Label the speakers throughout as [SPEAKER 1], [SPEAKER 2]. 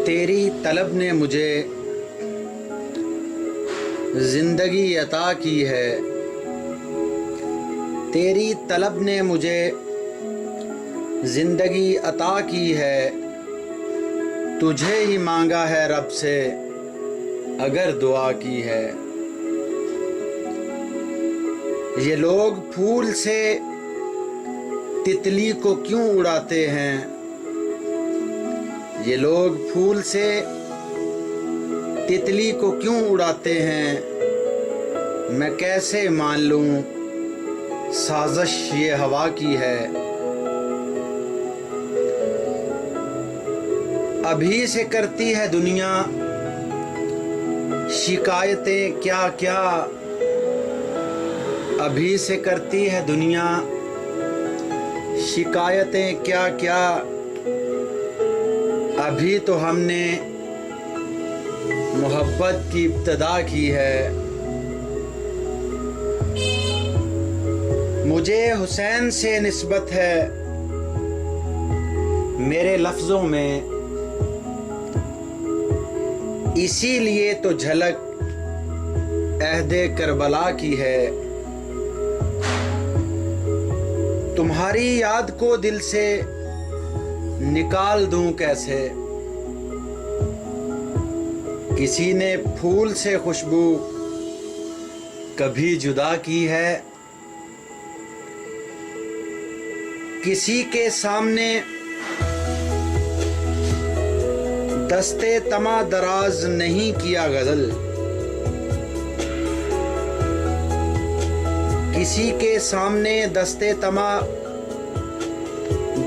[SPEAKER 1] तेरी तलब ने मुझे जिंदगी अता की है, तेरी तलब ने मुझे जिंदगी अता की है। तुझे ही मांगा है रब से अगर दुआ की है। ये लोग फूल से तितली को क्यों उड़ाते हैं, ये लोग फूल से तितली को क्यों उड़ाते हैं। मैं कैसे मान लूं साजिश ये हवा की है। अभी से करती है दुनिया शिकायतें क्या क्या, अभी से करती है दुनिया शिकायतें क्या क्या। अभी तो हमने मोहब्बत की इब्तिदा की है। मुझे हुसैन से निस्बत है मेरे लफ्ज़ों में, इसीलिए तो झलक अहदे करबला की है। तुम्हारी याद को दिल से निकाल दूं कैसे, किसी ने फूल से खुशबू कभी जुदा की है। किसी के सामने दस्ते तमा दराज नहीं किया गजल, किसी के सामने दस्ते तमा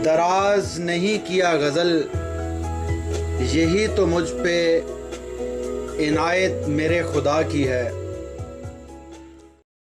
[SPEAKER 1] दराज नहीं किया गजल। यही तो मुझ पे इनायत मेरे खुदा की है।